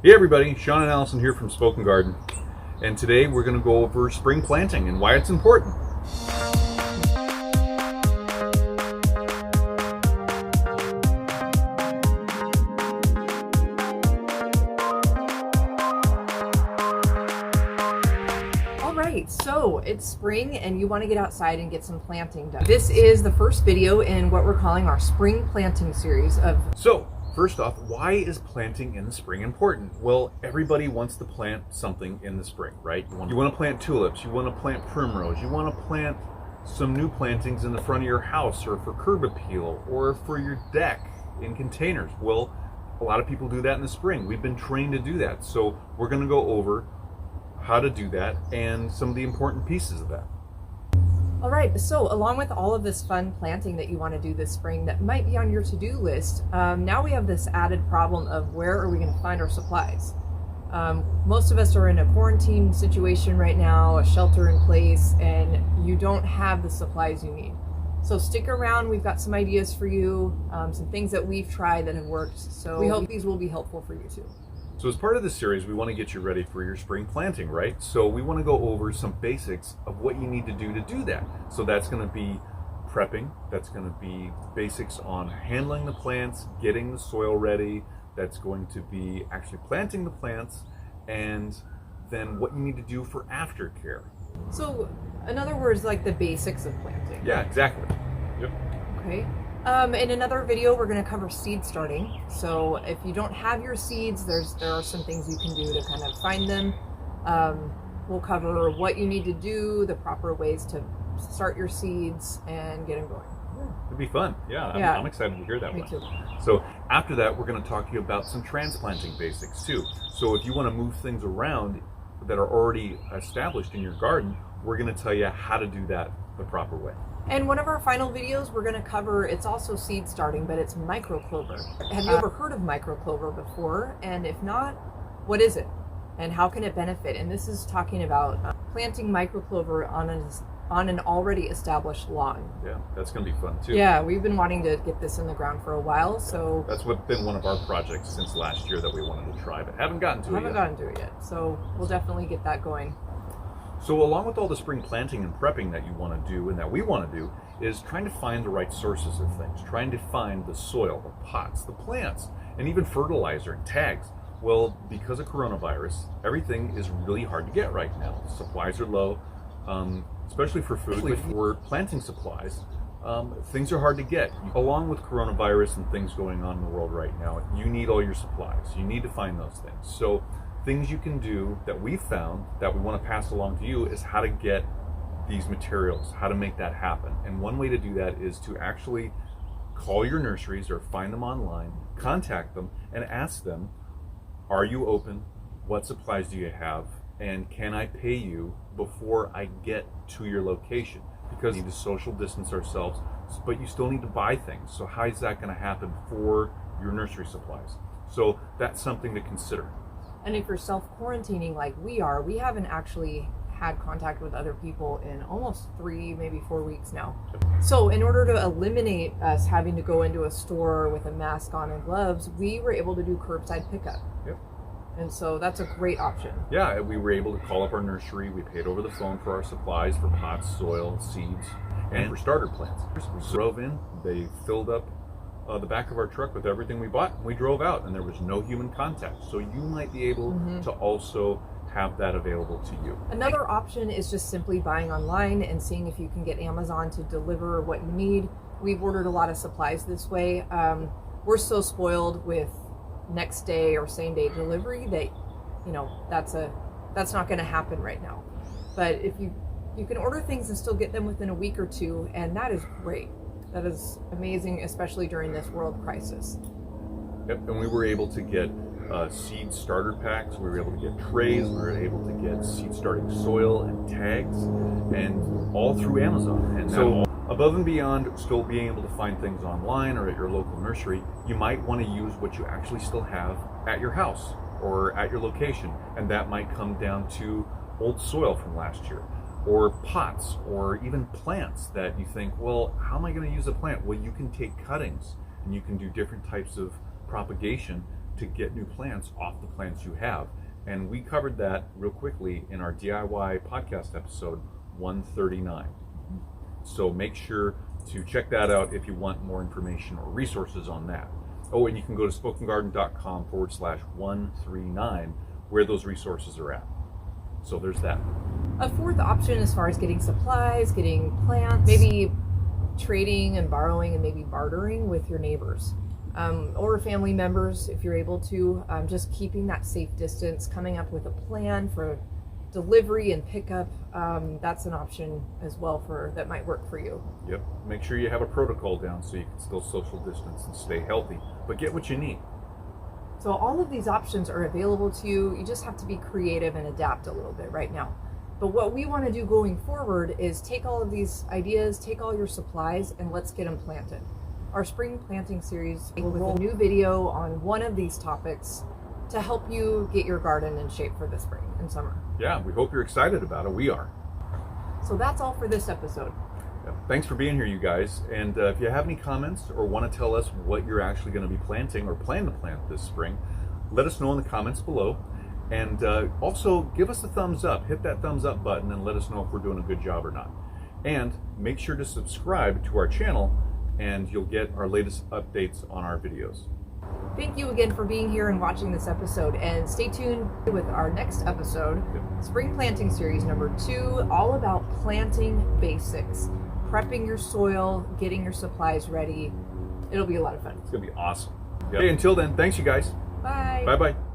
Hey everybody, Sean and Allison here from Spoken Garden, and today we're going to go over spring planting and why it's important. Alright, so it's spring and you want to get outside and get some planting done. This is the first video in what we're calling our spring planting series of... So, first off, why is planting in the spring important? Well, everybody wants to plant something in the spring, right? You want to plant tulips, you want to plant primrose, you want to plant some new plantings in the front of your house or for curb appeal or for your deck in containers. Well, a lot of people do that in the spring. We've been trained to do that. So we're going to go over how to do that and some of the important pieces of that. All right, so along with all of this fun planting that you want to do this spring that might be on your to-do list, now we have this added problem of where are we going to find our supplies? Most of us are in a quarantine situation right now, a shelter in place, and you don't have the supplies you need. So stick around, we've got some ideas for you, some things that we've tried that have worked, so we hope these will be helpful for you too. So as part of this series, we want to get you ready for your spring planting, right? So we want to go over some basics of what you need to do that. So that's going to be prepping, that's going to be basics on handling the plants, getting the soil ready, that's going to be actually planting the plants, and then what you need to do for aftercare. So in other words, like the basics of planting. Yeah, exactly. Yep. Okay. In another video, we're going to cover seed starting. So if you don't have your seeds, there are some things you can do to kind of find them. We'll cover what you need to do, the proper ways to start your seeds, and get them going. It'd be fun. Yeah, I'm excited to hear that Me one. too. So after that, we're going to talk to you about some transplanting basics too. So if you want to move things around that are already established in your garden, we're going to tell you how to do that the proper way. And one of our final videos, we're going to cover, it's also seed starting, but it's micro clover. Have you ever heard of micro clover before? And if not, what is it? And how can it benefit? And this is talking about planting micro clover on an already established lawn. Yeah, that's going to be fun too. Yeah, we've been wanting to get this in the ground for a while, so... That's been one of our projects since last year that we wanted to try, but haven't gotten to it yet. So we'll definitely get that going. So along with all the spring planting and prepping that you want to do and that we want to do is trying to find the right sources of things, trying to find the soil, the pots, the plants, and even fertilizer and tags. Well, because of coronavirus, everything is really hard to get right now. Supplies are low, especially for food. For planting supplies, things are hard to get. Along with coronavirus and things going on in the world right now, you need all your supplies. You need to find those things. So things you can do that we found that we want to pass along to you is how to get these materials, how to make that happen. And one way to do that is to actually call your nurseries or find them online, contact them and ask them, are you open? What supplies do you have? And can I pay you before I get to your location? Because we need to social distance ourselves, but you still need to buy things. So how is that going to happen for your nursery supplies? So that's something to consider. And if you're self-quarantining like we are, we haven't actually had contact with other people in almost 3, maybe 4 weeks now. So in order to eliminate us having to go into a store with a mask on and gloves, we were able to do curbside pickup. Yep. And so that's a great option. Yeah, we were able to call up our nursery. We paid over the phone for our supplies for pots, soil, seeds, and for starter plants. We drove in, they filled up the back of our truck with everything we bought, and we drove out, and there was no human contact. So you might be able to also have that available to you. Another option is just simply buying online and seeing if you can get Amazon to deliver what you need. We've ordered a lot of supplies this way. We're so spoiled with next day or same day delivery that, you know, that's not going to happen right now. But if you can order things and still get them within a week or two, and that is great. That is amazing, especially during this world crisis. Yep, and we were able to get seed starter packs, we were able to get trays, we were able to get seed starting soil and tags, and all through Amazon. And so above and beyond still being able to find things online or at your local nursery, you might want to use what you actually still have at your house or at your location. And that might come down to old soil from last year, or pots, or even plants that you think, well, how am I going to use a plant? Well, you can take cuttings and you can do different types of propagation to get new plants off the plants you have. And we covered that real quickly in our DIY podcast episode 139. So make sure to check that out if you want more information or resources on that. Oh, and you can go to spokengarden.com/139 where those resources are at. So there's that. A fourth option as far as getting supplies, getting plants, maybe trading and borrowing and maybe bartering with your neighbors. Or family members if you're able to, just keeping that safe distance, coming up with a plan for delivery and pickup. That's an option as well that might work for you. Yep. Make sure you have a protocol down so you can still social distance and stay healthy, but get what you need. So all of these options are available to you. You just have to be creative and adapt a little bit right now. But what we want to do going forward is take all of these ideas, take all your supplies, and let's get them planted. Our spring planting series with a new video on one of these topics to help you get your garden in shape for the spring and summer. Yeah, we hope you're excited about it. We are. So that's all for this episode. Yeah, thanks for being here, you guys. And if you have any comments or want to tell us what you're actually going to be planting or plan to plant this spring, let us know in the comments below. And also give us a thumbs up. Hit that thumbs up button and let us know if we're doing a good job or not. And make sure to subscribe to our channel and you'll get our latest updates on our videos. Thank you again for being here and watching this episode, and stay tuned with our next episode, Spring Planting Series number 2, all about planting basics, prepping your soil, getting your supplies ready. It'll be a lot of fun. It's gonna be awesome. Yeah. Hey, until then, thanks you guys. Bye. Bye-bye.